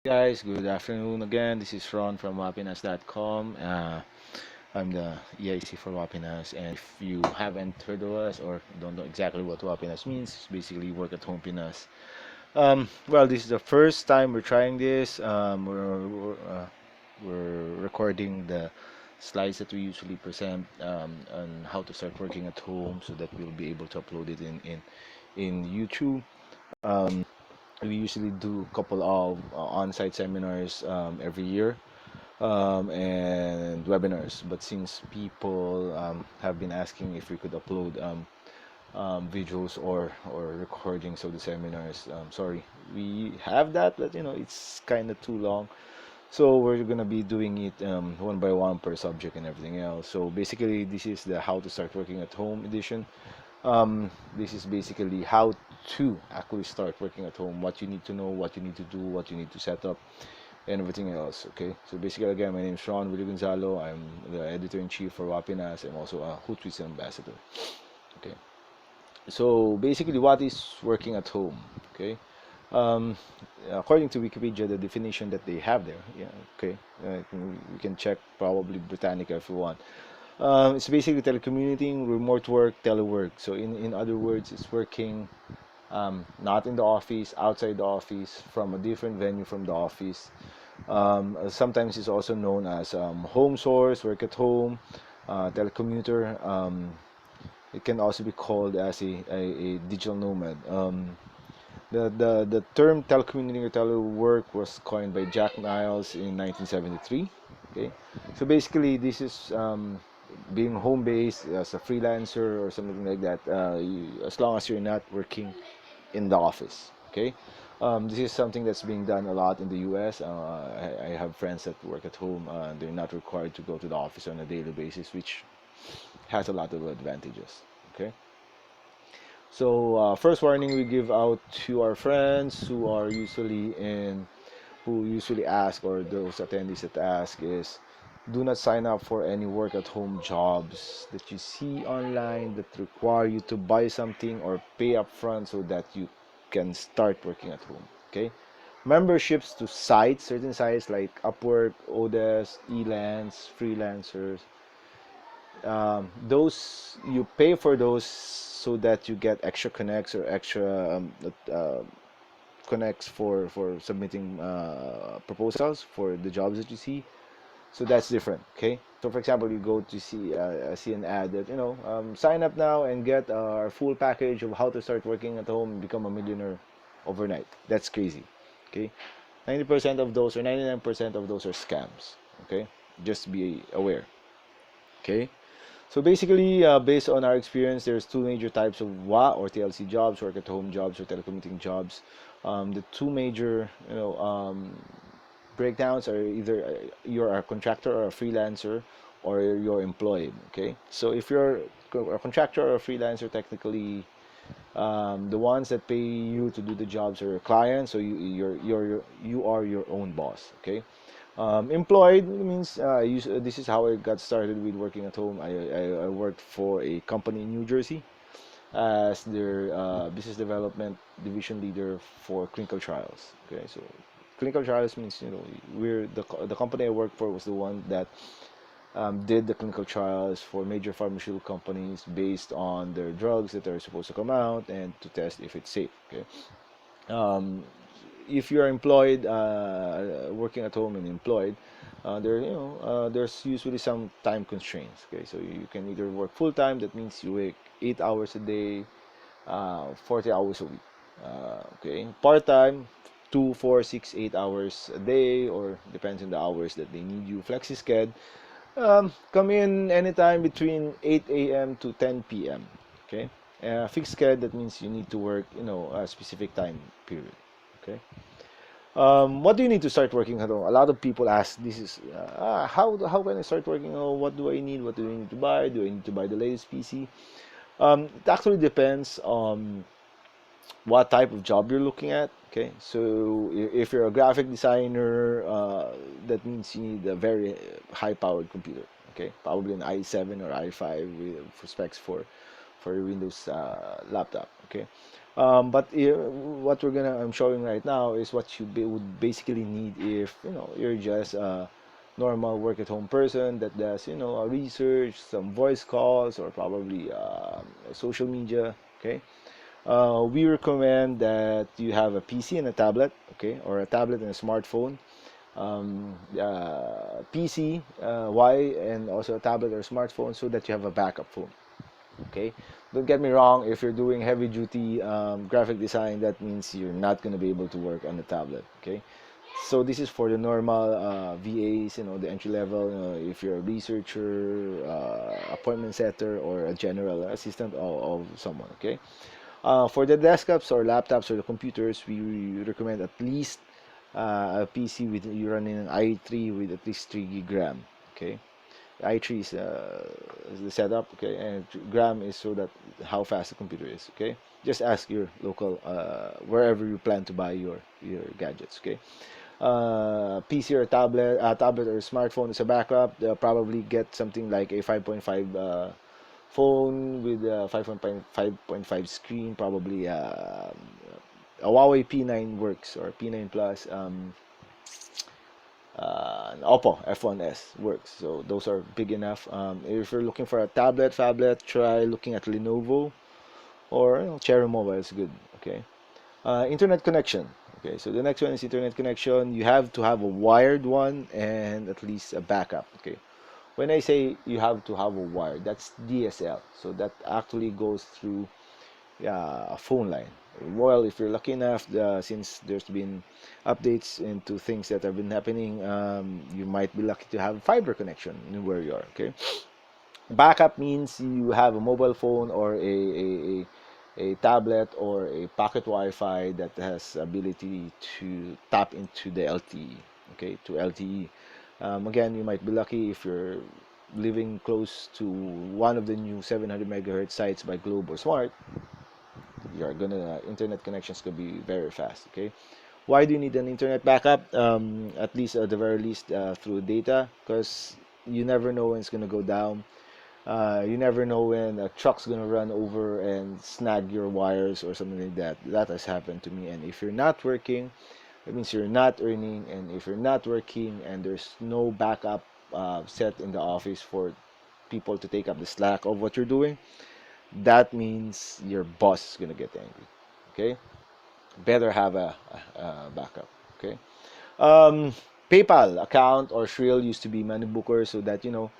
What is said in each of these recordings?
Guys, good afternoon again. This is Ron from wahpinas.com. I'm the EIC for Wahpinas, and if you haven't heard of us or don't know exactly what Wahpinas means, it's basically work at home pinas. Well, this is the first time we're trying this. We're recording the slides that we usually present on how to start working at home, so that we'll be able to upload it in YouTube. Um, we usually do a couple of on-site seminars every year, and webinars. But since people have been asking if we could upload videos or recordings of the seminars, sorry, we have that, but it's kind of too long. So we're gonna be doing it one by one per subject and everything else. So basically, this is the How to Start Working at Home edition. This is basically how to actually start working at home, what you need to know, what you need to do, what you need to set up, and everything else. Okay, so basically, again, my name is Sean Willie Gonzalo. I'm the editor-in-chief for Wapinas. I'm also a Hootsuite ambassador. Okay, so basically, what is working at home? Okay, um, according to Wikipedia, the definition that they have there, yeah, okay, we can check probably Britannica if you want. It's basically telecommuting, remote work, telework. So in other words, it's working not in the office, outside the office, from a different venue from the office. Sometimes it's also known as home source, work at home, telecommuter. It can also be called as a digital nomad. The term telecommuting or telework was coined by Jack Niles in 1973. Okay, so basically this is being home based as a freelancer or something like that. As long as you're not working in the office. Okay, this is something that's being done a lot in the U.S. I have friends that work at home. They're not required to go to the office on a daily basis, which has a lot of advantages. Okay. So, first warning we give out to our friends who usually ask, or those attendees that ask, is do not sign up for any work at home jobs that you see online that require you to buy something or pay up front so that you can start working at home. Okay. Memberships to sites, certain sites like Upwork, Odesk, Elance, freelancers, those you pay for those so that you get extra connects or extra connects for submitting proposals for the jobs that you see. So that's different. Okay, so for example, you go to see an ad that sign up now and get our full package of how to start working at home and become a millionaire overnight. That's crazy. Okay, 90% of those or 99% of those are scams. Okay, just be aware. Okay, so basically, based on our experience, there's two major types of WA or TLC jobs, work at home jobs or telecommuting jobs. The two major, breakdowns are either you're a contractor or a freelancer, or you're employed. Okay, so if you're a contractor or a freelancer, technically, the ones that pay you to do the jobs are your clients. So you are your own boss. Okay, employed means this is how I got started with working at home. I worked for a company in New Jersey as their business development division leader for clinical trials. Okay, so clinical trials means we're the company I worked for was the one that did the clinical trials for major pharmaceutical companies based on their drugs that are supposed to come out and to test if it's safe. Okay, um, if you're employed, working at home and employed, there's usually some time constraints. Okay, so you can either work full time, that means you work 8 hours a day, 40 hours a week. Okay, part time, 2, 4, 6, 8 hours a day, or depends on the hours that they need you. Flexi sched, come in anytime between 8 a.m. to 10 p.m. Okay, fixed sched, that means you need to work, a specific time period. Okay. What do you need to start working at home? A lot of people ask, this is how can I start working? Oh, what do I need? What do I need to buy? Do I need to buy the latest PC? It actually depends on what type of job you're looking at. Okay, so if you're a graphic designer, that means you need a very high-powered computer. Okay, probably an i7 or i5 with for specs for your Windows laptop. Okay, But what I'm showing right now is what you would basically need if you're just a normal work at home person that does a research, some voice calls, or probably social media. Okay, we recommend that you have a PC and a tablet, okay, or a tablet and a smartphone. PC, and also a tablet or smartphone so that you have a backup phone. Okay, don't get me wrong. If you're doing heavy duty graphic design, that means you're not going to be able to work on a tablet. Okay, so this is for the normal VAs, the entry level. If you're a researcher, appointment setter, or a general assistant of someone. Okay, for the desktops or laptops or the computers, we recommend at least a PC with you running an i3 with at least 3 gig RAM. Okay, i3 is the setup. Okay, and gram is so that how fast the computer is. Okay, just ask your local wherever you plan to buy your gadgets. Okay, PC or tablet or smartphone as a backup. Probably get something like a 5.5 phone with a 5.5 screen. Probably a Huawei P9 works, or P9 Plus. An Oppo F1S works. So those are big enough. If you're looking for a tablet, try looking at Lenovo, or Cherry Mobile is good. Okay. Internet connection. Okay, so the next one is internet connection. You have to have a wired one and at least a backup. Okay, when I say you have to have a wire, that's DSL. So that actually goes through a phone line. Well, if you're lucky enough, since there's been updates into things that have been happening, you might be lucky to have fiber connection in where you are. Okay, backup means you have a mobile phone or a tablet or a pocket Wi-Fi that has ability to tap into the LTE. Okay, to LTE. Again, you might be lucky if you're living close to one of the new 700 megahertz sites by Globe or Smart. You're gonna internet connections could be very fast. Okay, why do you need an internet backup? At least at the very least through data, because you never know when it's gonna go down. You never know when a truck's gonna run over and snag your wires or something like that. That has happened to me. And if you're not working, it means you're not earning. And if you're not working and there's no backup set in the office for people to take up the slack of what you're doing, that means your boss is gonna get angry. Okay, better have a backup. Okay. Um, PayPal account or Shrill used to be money booker, so that you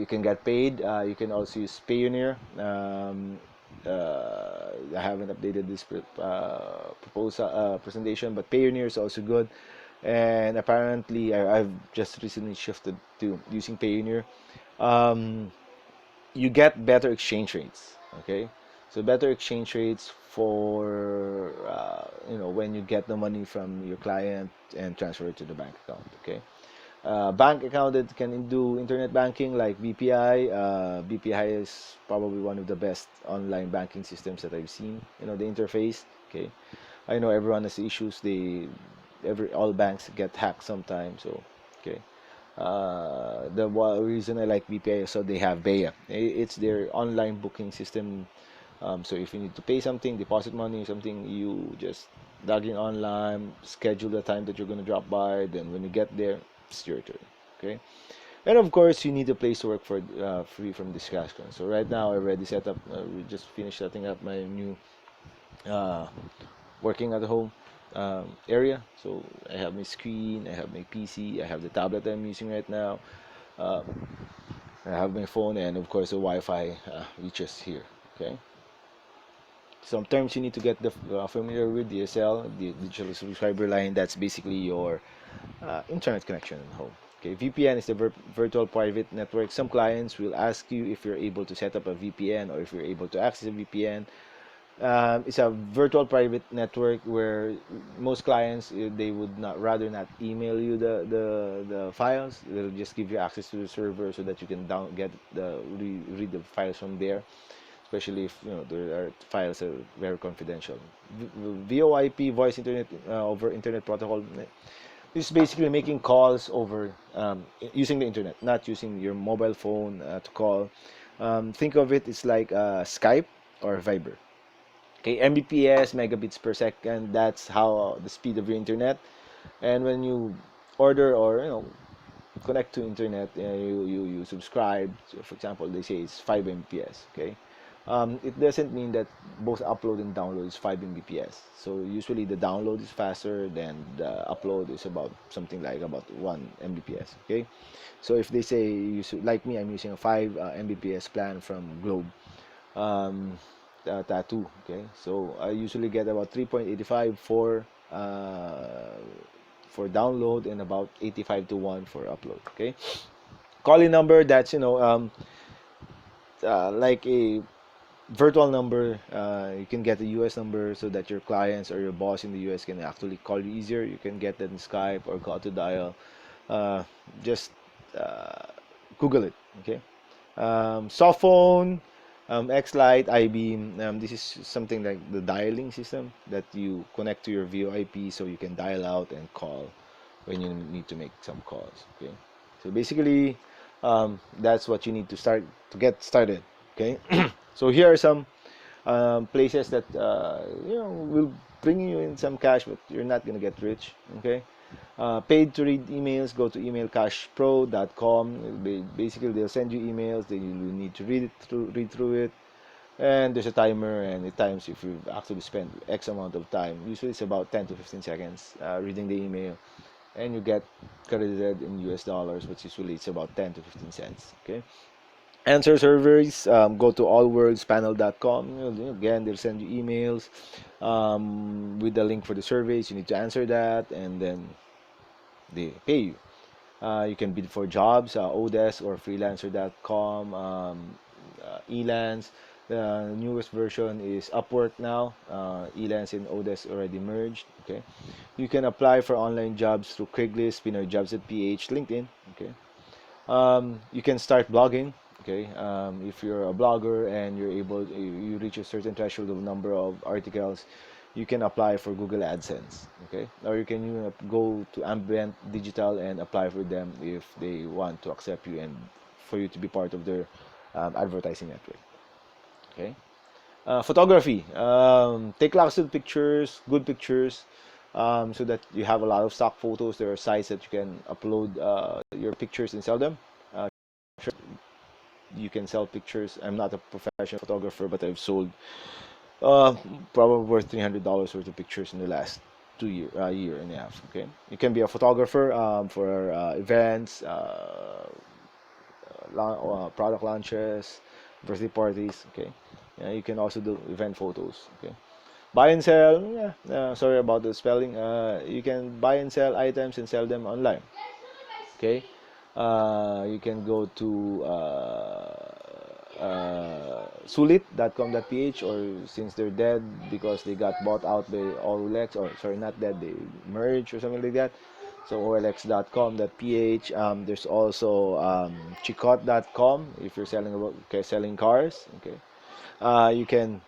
can get paid. You can also use Payoneer. I haven't updated this proposal presentation, but Payoneer is also good. And apparently, I've just recently shifted to using Payoneer. Um, you get better exchange rates. Okay, so better exchange rates for when you get the money from your client and transfer it to the bank account. Okay, bank account that can do internet banking like BPI. BPI is probably one of the best online banking systems that I've seen. The interface. Okay, I know everyone has issues. All banks get hacked sometimes. So okay, the reason I like BPI is so they have Bea. It's their online booking system. So if you need to pay something, deposit money, something, you just log in online, schedule the time that you're going to drop by. Then when you get there, it's your turn. Okay. And of course, you need a place to work for free from distraction. So right now, I already set up. We just finished setting up my new uh, working at home area. So I have my screen, I have my PC, I have the tablet that I'm using right now. Uh, I have my phone, and of course the Wi-Fi reaches here. Okay. Some terms you need to get familiar with: DSL, the digital subscriber line. That's basically your internet connection at home. Okay, VPN is the virtual private network. Some clients will ask you if you're able to set up a VPN or if you're able to access a VPN. It's a virtual private network where most clients, they would not rather not email you the files. They'll just give you access to the server so that you can read the files from there, especially if there are files that are very confidential. VoIP, voice internet over internet protocol, is basically making calls over using the internet, not using your mobile phone to call. Think of it, it's like Skype or Viber. Okay, Mbps, megabits per second. That's how the speed of your internet. And when you order or connect to internet, you subscribe. So for example, they say it's 5 Mbps. Okay, it doesn't mean that both upload and download is 5 Mbps. So usually the download is faster than the upload is about something like about 1 Mbps. Okay, so if they say like me, I'm using a 5 Mbps plan from Globe. Um, Tattoo. Okay, so I usually get about 3.85 for download and about 85 to 1 for upload. Okay, calling number, that's like a virtual number. You can get a US number so that your clients or your boss in the US can actually call you easier. You can get that in Skype or call to dial. uh, just uh, Google it. Okay, soft phone, X-Lite, I-beam. This is something like the dialing system that you connect to your VoIP so you can dial out and call when you need to make some calls. Okay, so basically, that's what you need to start to get started. Okay, so here are some places that will bring you in some cash, but you're not gonna get rich. Okay, paid to read emails, go to emailcashpro.com. Basically, they'll send you emails, then you need to read through it, and there's a timer, and at times if you actually spend X amount of time, usually it's about 10 to 15 seconds reading the email, and you get credited in US dollars, which usually it's about 10 to 15 cents. Okay. Answer servers, go to allworldspanel.com. Again, they'll send you emails with the link for the surveys. You need to answer that, and then they pay you. You can bid for jobs, Odesk or freelancer.com, Elance. The newest version is Upwork now. Elance and Odesk already merged. Okay, you can apply for online jobs through Craigslist, Pinoy Jobs at PH, LinkedIn. Okay, you can start blogging. Okay, if you're a blogger and you reach a certain threshold of number of articles, you can apply for Google AdSense. Okay, or you can go to Ambient Digital and apply for them if they want to accept you and for you to be part of their advertising network. Okay, photography. Take lots of pictures, good pictures, so that you have a lot of stock photos. There are sites that you can upload your pictures and sell them. Uh, you can sell pictures. I'm not a professional photographer, but I've sold uh, probably worth $300 worth of pictures in the last year and a half. Okay, you can be a photographer for events, product launches, birthday parties. Okay, yeah, you can also do event photos. Okay, buy and sell. Yeah, sorry about the spelling. You can buy and sell items and sell them online. Okay, you can go to sulit.com.ph, or since they're dead because they got bought out by OLX, or sorry, not dead, they merged or something like that. So olx.com.ph. There's also chicot.com if you're selling cars. Okay, you can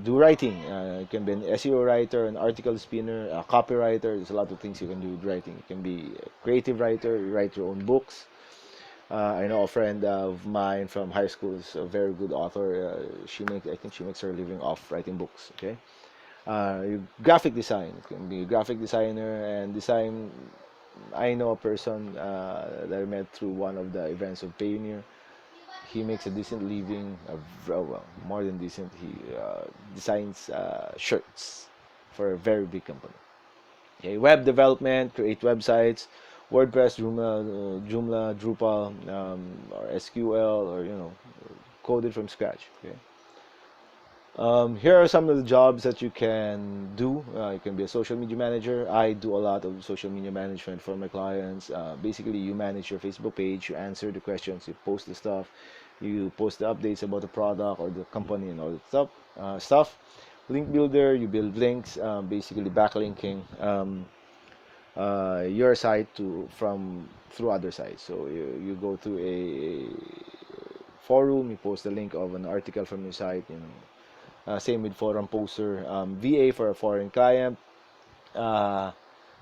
do writing. You can be an SEO writer, an article spinner, a copywriter. There's a lot of things you can do with writing. You can be a creative writer. You write your own books. I know a friend of mine from high school is a very good author. I think she makes her living off writing books. Okay. Graphic design. You can be a graphic designer and design. I know a person that I met through one of the events of Payoneer. He makes a decent living, well, more than decent. He designs shirts for a very big company. Okay, web development, create websites, WordPress, Joomla, Drupal, or SQL, or code it from scratch. Okay. Here are some of the jobs that you can do. You can be a social media manager. I do a lot of social media management for my clients. Basically, you manage your Facebook page, you answer the questions, you post the stuff, you post the updates about the product or the company and all that stuff. Link builder, you build links, basically backlinking your site through other sites. So you go to a forum, you post the link of an article from your site. Same with forum poster. VA for a foreign client. Uh,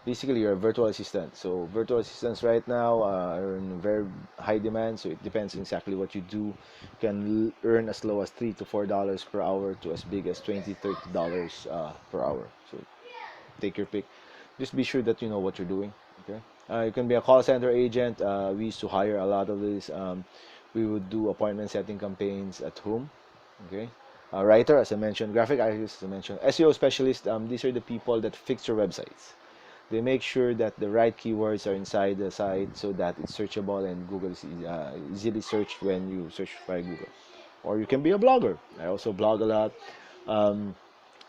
basically you're a virtual assistant. So virtual assistants right now are in very high demand. So it depends exactly what you do. You can earn as low as $3 to $4 per hour to as big as $20 to $30 per hour. So take your pick. Just be sure that you know what you're doing. Okay. You can be a call center agent. We used to hire a lot of this. We would do appointment setting campaigns at home. Okay. Writer, as I mentioned, graphic artist, as I mentioned, SEO specialist. These are the people that fix your websites. They make sure that the right keywords are inside the site so that it's searchable and Google is easily searched when you search by Google. Or you can be a blogger. I also blog a lot. Um,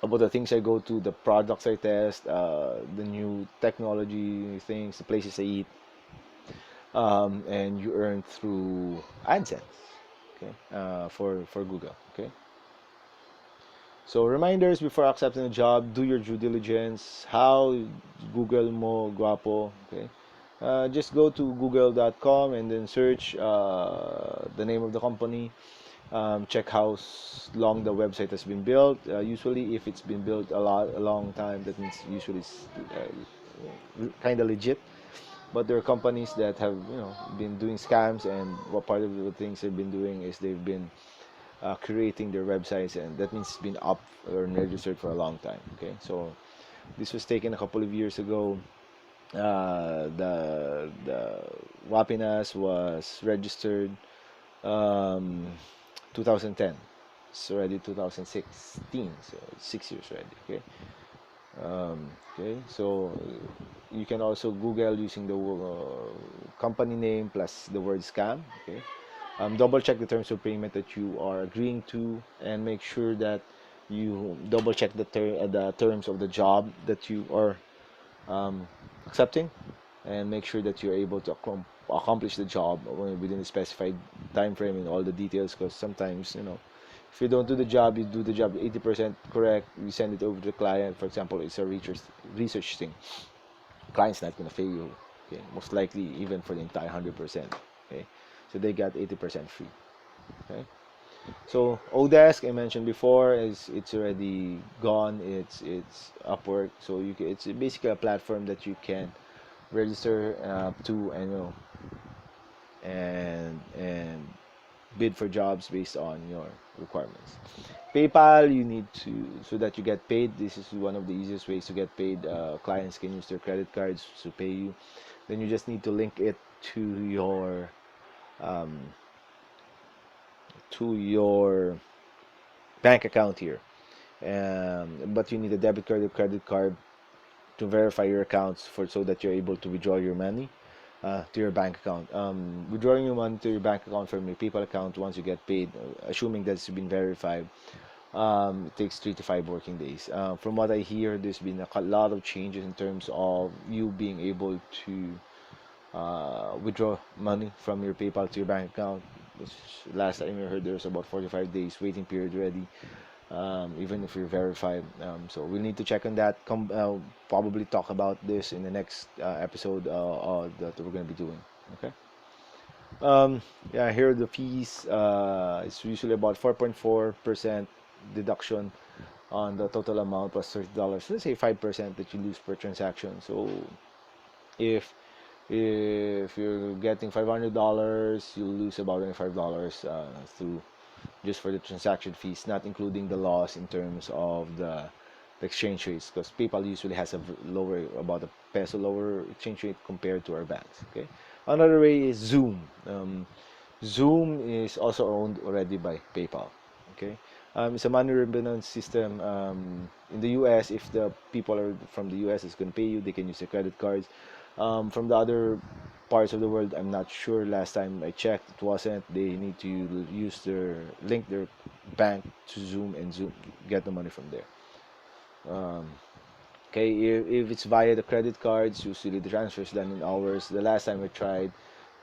about the things I go to, the products I test, the new technology things, the places I eat, and you earn through AdSense, okay, for Google, okay. So reminders before accepting a job: do your due diligence. How Google mo guapo, okay. Just go to google.com and then search the name of the company. Check how long the website has been built. Usually, if it's been built a long time, that means usually it's kind of legit. But there are companies that have been doing scams, and what part of the things they've been doing is they've been creating their websites, and that means it's been up or registered for a long time. Okay, so this was taken a couple of years ago. The wahpinas was registered um, 2010. It's already 2016, so it's 6 years already. Okay. Okay, so you can also Google using the company name plus the word scam. Okay. Double check the terms of payment that you are agreeing to, and make sure that you double check the terms of the job that you are um, accepting, and make sure that you're able to accomplish the job within a specified time frame and all the details, because sometimes if you don't do the job, you do the job 80% correct, you send it over to the client. For example, it's a research thing, client's not going to pay you, okay, most likely even for the entire 100%. Okay, so they got 80% free. Okay, so Odesk, I mentioned before, is it's already gone. It's Upwork, so it's basically a platform that you can register to, and and bid for jobs based on your requirements. PayPal, you need to, so that you get paid. This is one of the easiest ways to get paid. Clients can use their credit cards to pay you. Then you just need to link it to your um, bank account here. But you need a debit card or credit card to verify your accounts, so that you're able to withdraw your money to your bank account. Withdrawing your money to your bank account from your PayPal account once you get paid, assuming that it's been verified, it takes 3 to 5 working days. From what I hear, there's been a lot of changes in terms of you being able to withdraw money from your PayPal to your bank account. Which last time I heard there's about 45 days waiting period already, even if you're verified. So we'll need to check on that. Probably talk about this in the next episode that we're going to be doing. Okay. Yeah, here are the fees. It's usually about 4.4% deduction on the total amount plus $30. So let's say 5% that you lose per transaction. So if you're getting $500, you'll lose about $25 through just for the transaction fees, not including the loss in terms of the exchange rates, because PayPal usually has a lower, about a peso lower exchange rate compared to our banks. Okay. Another way is Zoom. Zoom is also owned already by PayPal. Okay. It's a money remittance system. In the US, if the people are from the US is going to pay you, they can use their credit cards. From the other parts of the world, I'm not sure. Last time I checked, it wasn't. They need to use link their bank to Zoom, and Zoom get the money from there. Um, okay, if it's via the credit cards, usually the transfer is done in hours. The last time I tried,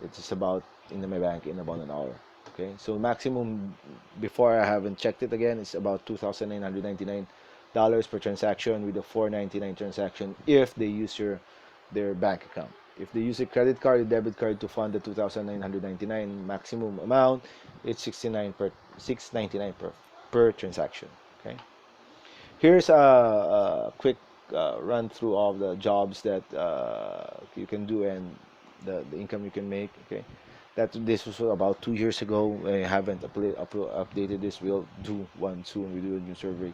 it's about in my bank in about an hour. Okay, so maximum, before, I haven't checked it again, it's about $2,999 per transaction, with a $499 transaction if they use their bank account. If they use a credit card or debit card to fund the 2,999 maximum amount, it's 699 per transaction. Okay. Here's a quick run through all the jobs that you can do and the income you can make. Okay, that this was about 2 years ago. I haven't updated this. We'll do one soon. We do a new survey.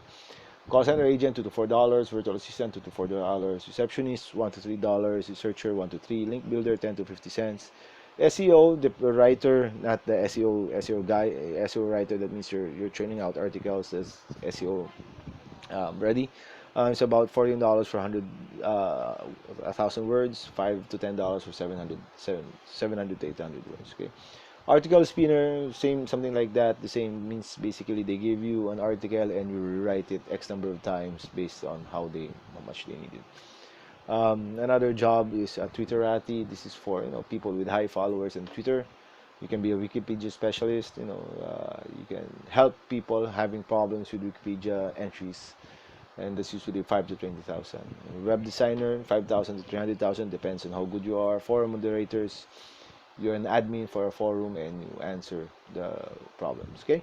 Call center agent $2 to $4, virtual assistant $2 to $4, receptionist $1 to $3, researcher 1 to 3, link builder 10 to 50 cents. SEO, the writer, not the SEO guy, SEO writer. That means you're churning out articles as SEO ready. It's about $14 for 1,000 words, $5 to $10 for 700 to 800 words. Okay. Article spinner, same, something like that. The same means basically they give you an article and you rewrite it X number of times based on how much they need it. Another job is a Twitterati. This is for people with high followers on Twitter. You can be a Wikipedia specialist. You can help people having problems with Wikipedia entries, and that's usually 5 to 20,000. Web designer, 5,000 to 300,000, depends on how good you are. Forum moderators, you're an admin for a forum and you answer the problems. Okay,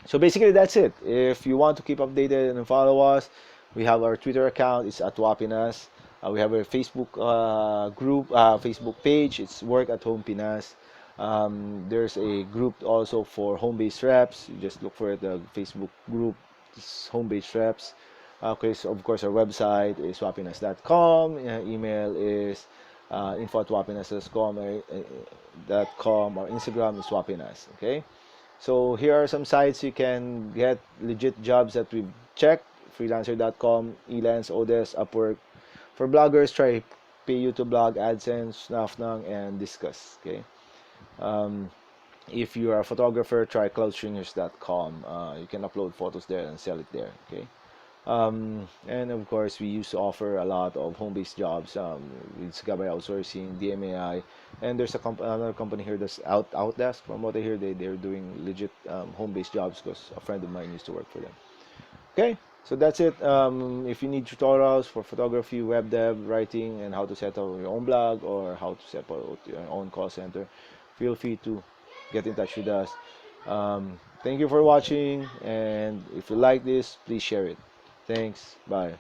so basically that's it. If you want to keep updated and follow us, we have our Twitter account. It's at wahpinas. We have a Facebook group, Facebook page. It's Work at Home Pinas. There's a group also for home-based reps. You just look for the Facebook group. It's home-based reps. Okay, so of course our website is wahpinas.com. Email is info@wahpinas.com. Our Instagram is wahpinas. Okay, so here are some sites you can get legit jobs that we've checked: freelancer.com, Elance, Odes, Upwork. For bloggers, try Pay-U-to-Blog, AdSense, Nafnang, and Discuss. Okay. If you are a photographer, try cloudstringers.com. You can upload photos there and sell it there. Okay. And of course, we used to offer a lot of home-based jobs with Gabay Outsourcing, DMAI, and there's another company here that's Outdesk. From what I hear, they're doing legit home-based jobs because a friend of mine used to work for them. Okay, so that's it. If you need tutorials for photography, web dev, writing, and how to set up your own blog or how to set up your own call center, feel free to get in touch with us. Thank you for watching, and if you like this, please share it. Thanks. Bye.